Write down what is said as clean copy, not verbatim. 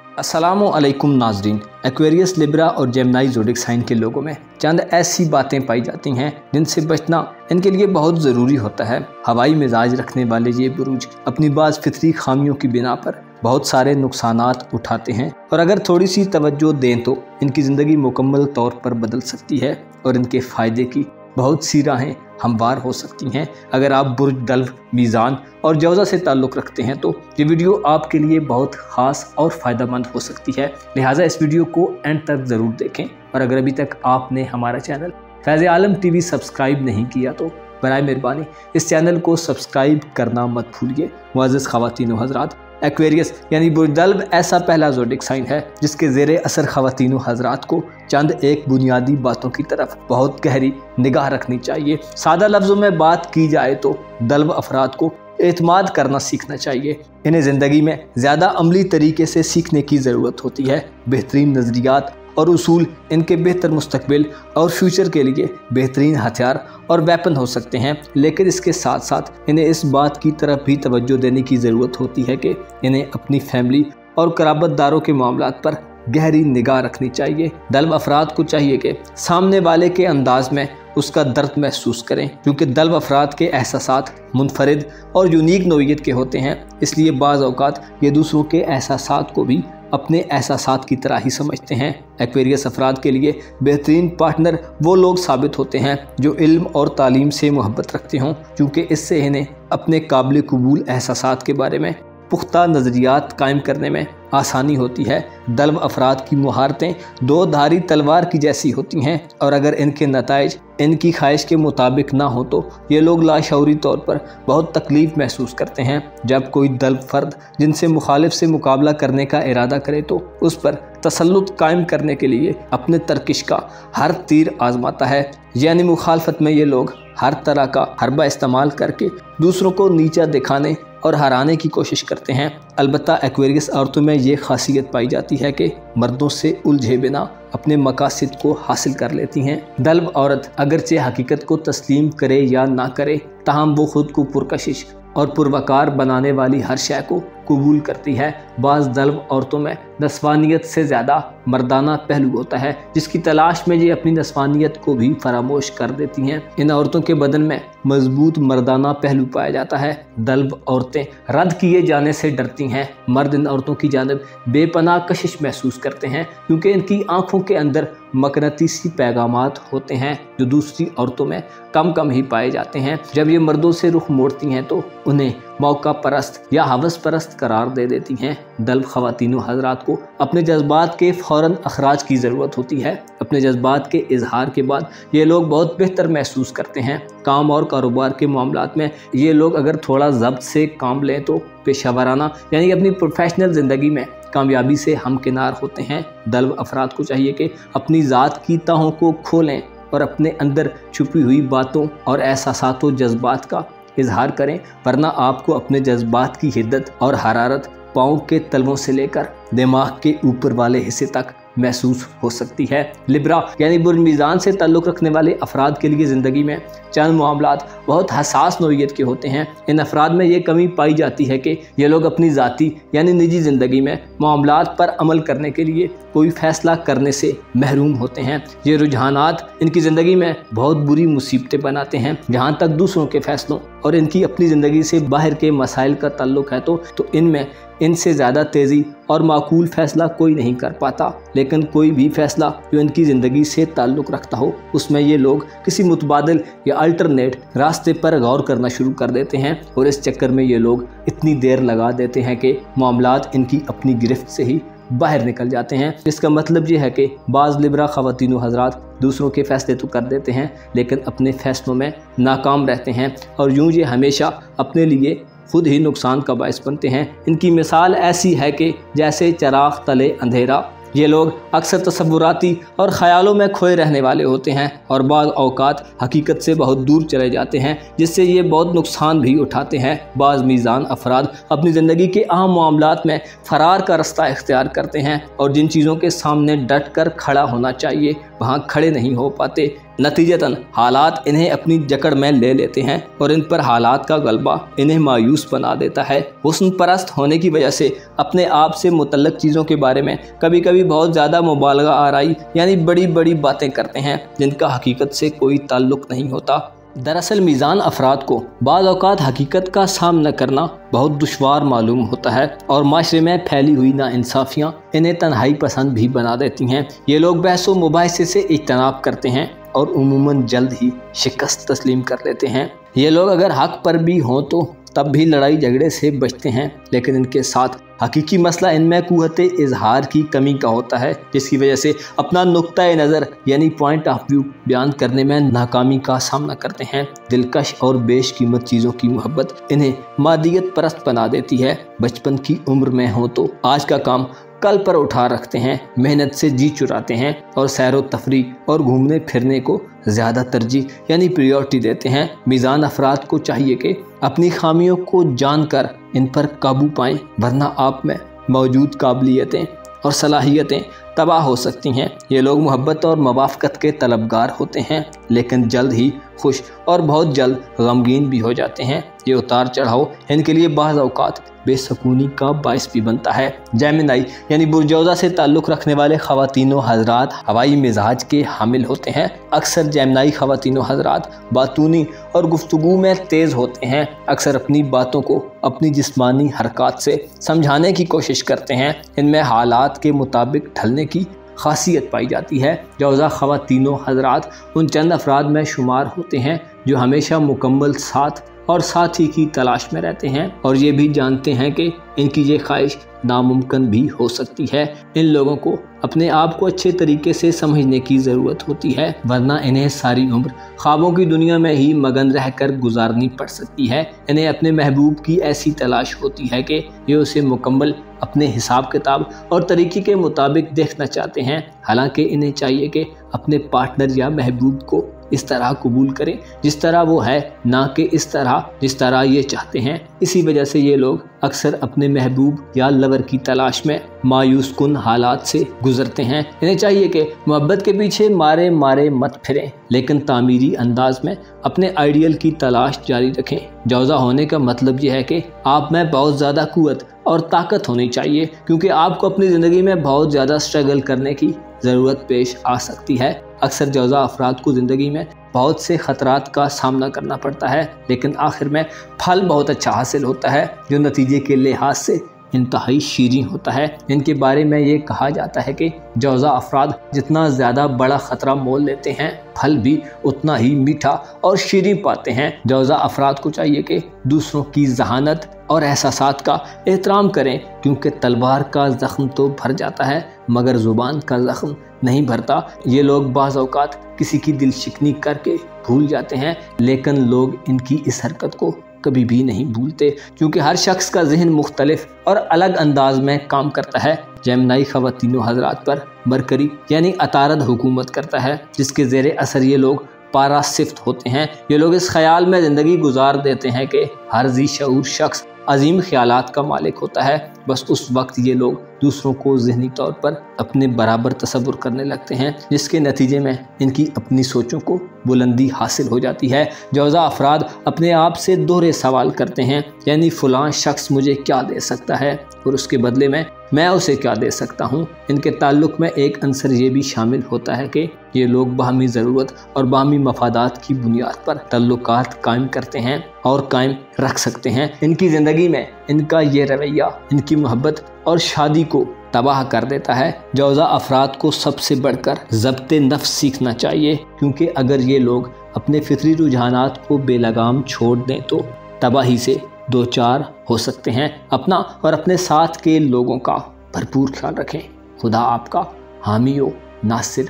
अस्सलामु अलैकुम नाजरीन। एक्वेरियस, लिब्रा और जेमिनी ज़ोडिक साइन के लोगों में चंद ऐसी बातें पाई जाती हैं जिनसे बचना इनके लिए बहुत ज़रूरी होता है। हवाई मिजाज रखने वाले ये बुरुज अपनी बाज़ फितरी खामियों की बिना पर बहुत सारे नुकसानात उठाते हैं और अगर थोड़ी सी तवज्जो दें तो इनकी ज़िंदगी मुकम्मल तौर पर बदल सकती है और इनके फ़ायदे की बहुत सी राहें हमवार हो सकती हैं। अगर आप बुर्ज, दल्व, मीज़ान और जौज़ा से ताल्लुक़ रखते हैं तो ये वीडियो आपके लिए बहुत ख़ास और फ़ायदेमंद हो सकती है, लिहाजा इस वीडियो को एंड तक ज़रूर देखें। और अगर अभी तक आपने हमारा चैनल फैज़ आलम टीवी सब्सक्राइब नहीं किया तो बराए मेहरबानी इस चैनल को सब्सक्राइब करना मत भूलिए। मुअज़्ज़ज़ ख़वातीन व हज़रात, एक्वेरियस यानी बुर्ज दल्व ऐसा पहला ज़ोडिक साइन है जिसके ज़ेरे असर ख़वातीन व हज़रात को चंद एक बुनियादी बातों की तरफ बहुत गहरी निगाह रखनी चाहिए। सादा लफ्ज़ों में बात की जाए तो दल्व अफराद को एतमाद करना सीखना चाहिए। इन्हें ज़िंदगी में ज़्यादा अमली तरीके से सीखने की ज़रूरत होती है। बेहतरीन नज़रियात और उसूल इनके बेहतर मुस्तकबिल और फ्यूचर के लिए बेहतरीन हथियार और वेपन हो सकते हैं, लेकिन इसके साथ साथ इन्हें इस बात की तरफ भी तवज्जो देने की ज़रूरत होती है कि इन्हें अपनी फैमिली और कराबतदारों के मामलात पर गहरी निगाह रखनी चाहिए। दल्व अफराद को चाहिए कि सामने वाले के अंदाज में उसका दर्द महसूस करें, क्योंकि दल्व अफराद के एहसासात मुनफरिद और यूनिक नोयत के होते हैं, इसलिए बाज़ औक़ात ये दूसरों के एहसासात को भी अपने एहसासात की तरह ही समझते हैं। एक्वेरियस अफराद के लिए बेहतरीन पार्टनर वो लोग साबित होते हैं जो इल्म और तालीम से मोहब्बत रखते हों, क्योंकि इससे इन्हें अपने काबिल कबूल एहसासात के बारे में पुख्ता नज़रियात कायम करने में आसानी होती है। दल्व अफराद की मुहारतें दो धारी तलवार की जैसी होती हैं और अगर इनके नताइज इनकी ख्वाहिश के मुताबिक ना हो तो ये लोग लाशऊरी तौर पर बहुत तकलीफ़ महसूस करते हैं। जब कोई दल्व फ़र्द जिनसे मुखालिफ से मुकाबला करने का इरादा करे तो उस पर तसल्लुत कायम करने के लिए अपने तरकिश का हर तीर आजमाता है, यानी मुखालफत में ये लोग हर तरह का हरबा इस्तेमाल करके दूसरों को नीचा दिखाने और हराने की कोशिश करते हैं। अलबत्ता एक्वेरियस औरतों में ये खासियत पाई जाती है कि मर्दों से उलझे बिना अपने मकासद को हासिल कर लेती हैं। दल्व औरत अगरचे हकीकत को तस्लीम करे या ना करे, ताहम वो खुद को पुरकशिश और पुरवकार बनाने वाली हर शय को कबूल करती है। बाज़ दल्व औरतों में नस्वानियत से ज़्यादा मर्दाना पहलू होता है, जिसकी तलाश में ये अपनी नस्वानियत को भी फरामोश कर देती हैं। इन औरतों के बदन में मजबूत मर्दाना पहलू पाया जाता है। दल्व औरतें रद्द किए जाने से डरती हैं। मर्द इन औरतों की जानिब बेपनाह कशिश महसूस करते हैं, क्योंकि इनकी आँखों के अंदर मकनतीसी पैगामात होते हैं जो दूसरी औरतों में कम ही पाए जाते हैं। जब ये मर्दों से रुख मोड़ती हैं तो उन्हें मौका परस्त या हवस परस्त करार दे देती हैं। दल्व ख़वातीन व हज़रात को अपने जज्बात के फ़ौरन अखराज की ज़रूरत होती है। अपने जज्बात के इजहार के बाद ये लोग बहुत बेहतर महसूस करते हैं। काम और कारोबार के मामलात में ये लोग अगर थोड़ा ज़ब्त से काम लें तो पेशावराना यानी अपनी प्रोफेशनल ज़िंदगी में कामयाबी से हमकिनार होते हैं। दल्व अफराद को चाहिए कि अपनी ज़ात की तहों को खोलें और अपने अंदर छुपी हुई बातों और एहसासात व जज्बात का इजहार करें, वरना आपको अपने जज्बात की हिद्दत और हरारत पाँव के तलवों से लेकर दिमाग के ऊपर वाले हिस्से तक महसूस हो सकती है। लिब्रा यानी बुर्ज मीज़ान से ताल्लुक़ रखने वाले अफराद के लिए ज़िंदगी में चंद मामलात बहुत हसास नोयत के होते हैं। इन अफराद में ये कमी पाई जाती है कि ये लोग अपनी ज़ाती यानी निजी ज़िंदगी में मामलात पर अमल करने के लिए कोई फ़ैसला करने से महरूम होते हैं। ये रुझानात इनकी ज़िंदगी में बहुत बुरी मुसीबतें बनाते हैं। जहाँ तक दूसरों के फ़ैसलों और इनकी अपनी ज़िंदगी से बाहर के मसाइल का ताल्लुक़ है तो इनमें इनसे ज़्यादा तेज़ी और माकूल फ़ैसला कोई नहीं कर पाता, लेकिन कोई भी फ़ैसला जो इनकी ज़िंदगी से ताल्लुक़ रखता हो उसमें ये लोग किसी मुतबादिल या अल्टरनेट रास्ते पर गौर करना शुरू कर देते हैं और इस चक्कर में ये लोग इतनी देर लगा देते हैं कि मामलात इनकी अपनी गिरफ्त से ही बाहर निकल जाते हैं। इसका मतलब ये है कि बाज़ लिब्रा ख़वातीन व हज़रात दूसरों के फ़ैसले तो कर देते हैं लेकिन अपने फ़ैसलों में नाकाम रहते हैं और यूँ ये हमेशा अपने लिए खुद ही नुकसान का बायस बनते हैं। इनकी मिसाल ऐसी है कि जैसे चराग तले अंधेरा। ये लोग अक्सर तसव्वुराती और ख़यालों में खोए रहने वाले होते हैं और बाज़ औक़ात हकीकत से बहुत दूर चले जाते हैं, जिससे ये बहुत नुकसान भी उठाते हैं। बाज़ मीज़ान अफराद अपनी ज़िंदगी के अहम मामलात में फ़रार का रास्ता इख्तियार करते हैं और जिन चीज़ों के सामने डट कर खड़ा होना चाहिए वहाँ खड़े नहीं हो पाते। नतीजतन हालात इन्हें अपनी जकड़ में ले लेते हैं और इन पर हालात का गलबा इन्हें मायूस बना देता है। हुस्न परस्त होने की वजह से अपने आप से मुतल्लक चीज़ों के बारे में कभी कभी बहुत ज़्यादा मुबालगा आराई यानी बड़ी बड़ी बातें करते हैं जिनका हकीकत से कोई ताल्लुक नहीं होता। दरअसल मीज़ान अफराद को बाज़ औक़ात हकीकत का सामना करना बहुत दुश्वार मालूम होता है और माशरे में फैली हुई नाइंसाफ़ियाँ इन्हें तन्हाई पसंद भी बना देती हैं। ये लोग बहस व मुबाहिसे से इज्तनाब करते हैं और उमूमन जल्द ही शिकस्त तस्लीम कर लेते हैं। ये लोग अगर हक़ पर भी हों तो तब भी लड़ाई झगड़े से बचते हैं, लेकिन इनके साथ हकीकी मसला इनमें कुव्वत इजहार की कमी का होता है, जिसकी वजह से अपना नुक्ता नज़र यानी पॉइंट ऑफ व्यू बयान करने में नाकामी का सामना करते हैं। दिलकश और बेश कीमत चीज़ों की मोहब्बत इन्हें मादियत परस्त बना देती है। बचपन की उम्र में हो तो आज का काम कल पर उठा रखते हैं, मेहनत से जी चुराते हैं और सैर व तफरीक और घूमने फिरने को ज़्यादा तरजीह यानी प्रायोरिटी देते हैं। मीज़ान अफराद को चाहिए कि अपनी खामियों को जानकर इन पर काबू पाएं, वरना आप में मौजूद काबिलियतें और सलाहियतें तबाह हो सकती हैं। ये लोग मोहब्बत और मवाफ़क़त के तलबगार होते हैं, लेकिन जल्द ही खुश और बहुत जल्द गमगीन भी हो जाते हैं। ये उतार चढ़ाव इनके लिए बाज़ औक़ात बेसकूनी का बाइस भी बनता है। जेमिनी यानी बुर्जौज़ा से ताल्लुक़ रखने वाले ख़वातीनो हज़रात हवाई मिजाज के हामिल होते हैं। अक्सर जेमिनी ख़वातीनो हज़रात बातूनी और गुफ्तगू में तेज़ होते हैं। अक्सर अपनी बातों को अपनी जिस्मानी हरकत से समझाने की कोशिश करते हैं। इनमें हालात के मुताबिक ढलने की खासियत पाई जाती है। जौज़ा ख़वातीनो हज़रात उन चंद अफराद में शुमार होते हैं जो हमेशा मुकम्मल साथ और साथी की तलाश में रहते हैं और ये भी जानते हैं कि इनकी ये ख्वाहिश नामुमकिन भी हो सकती है। इन लोगों को अपने आप को अच्छे तरीके से समझने की ज़रूरत होती है, वरना इन्हें सारी उम्र ख्वाबों की दुनिया में ही मगन रहकर गुजारनी पड़ सकती है। इन्हें अपने महबूब की ऐसी तलाश होती है कि ये उसे मुकम्मल अपने हिसाब किताब और तरीके के मुताबिक देखना चाहते हैं। हालांकि इन्हें चाहिए कि अपने पार्टनर या महबूब को इस तरह कबूल करें जिस तरह वो है, ना कि इस तरह जिस तरह ये चाहते हैं। इसी वजह से ये लोग अक्सर अपने महबूब या लवर की तलाश में मायूस कुन हालात से गुजरते हैं। इन्हें चाहिए कि मोहब्बत के पीछे मारे मारे मत फिरें, लेकिन तामीरी अंदाज में अपने आइडियल की तलाश जारी रखें। जौज़ा होने का मतलब यह है कि आप में बहुत ज़्यादा कुव्वत और ताकत होनी चाहिए, क्योंकि आपको अपनी ज़िंदगी में बहुत ज़्यादा स्ट्रगल करने की ज़रूरत पेश आ सकती है। अक्सर जौज़ा अफराद को ज़िंदगी में बहुत से ख़तरात का सामना करना पड़ता है, लेकिन आखिर में फल बहुत अच्छा हासिल होता है जो नतीजे के लिहाज से इंतहाई शीरीं होता है। इनके बारे में ये कहा जाता है कि जौज़ा अफराद जितना ज़्यादा बड़ा ख़तरा मोल लेते हैं, फल भी उतना ही मीठा और शीरीं पाते हैं। जौज़ा अफराद को चाहिए कि दूसरों की जहानत और एहसासात का एहतराम करें, क्योंकि तलवार का ज़ख्म तो भर जाता है मगर ज़ुबान का ज़ख्म नहीं भरता। ये लोग बाज़ औक़ात किसी की दिल शिकनी करके भूल जाते हैं, लेकिन लोग इनकी इस हरकत को कभी भी नहीं भूलते, क्योंकि हर शख्स का जहन मुख्तलिफ और अलग अंदाज में काम करता है। जेमिनी ख़वातीनो हज़रात पर मरकरी यानी अतारद हुकूमत करता है, जिसके ज़ेरे असर ये लोग पारा सिफ्त होते हैं। ये लोग इस ख्याल में ज़िंदगी गुजार देते हैं कि हर ज़ी शऊर शख्स अजीम ख्यालात का मालिक होता है। बस उस वक्त ये लोग दूसरों को ज़हनी तौर पर अपने बराबर तसव्वुर करने लगते हैं, जिसके नतीजे में इनकी अपनी सोचों को बुलंदी हासिल हो जाती है। जौज़ा अफराद अपने आप से दोहरे सवाल करते हैं, यानी फ़लाँ शख्स मुझे क्या दे सकता है और उसके बदले में मैं उसे क्या दे सकता हूँ। इनके ताल्लुक़ में एक अंसर ये भी शामिल होता है कि ये लोग बाहमी ज़रूरत और बाहमी मफादात की बुनियाद पर ताल्लुकात कायम करते हैं और कायम रख सकते हैं। इनकी ज़िंदगी में इनका ये रवैया इनकी मोहब्बत और शादी को तबाह कर देता है। जौज़ा अफराद को सबसे बढ़कर ज़ब्ते नफ्स सीखना चाहिए, क्योंकि अगर ये लोग अपने फितरी रुझानात को बेलगाम छोड़ दें तो तबाही से दो चार हो सकते हैं। अपना और अपने साथ के लोगों का भरपूर ख्याल रखें। खुदा आपका हामी हो, नासिर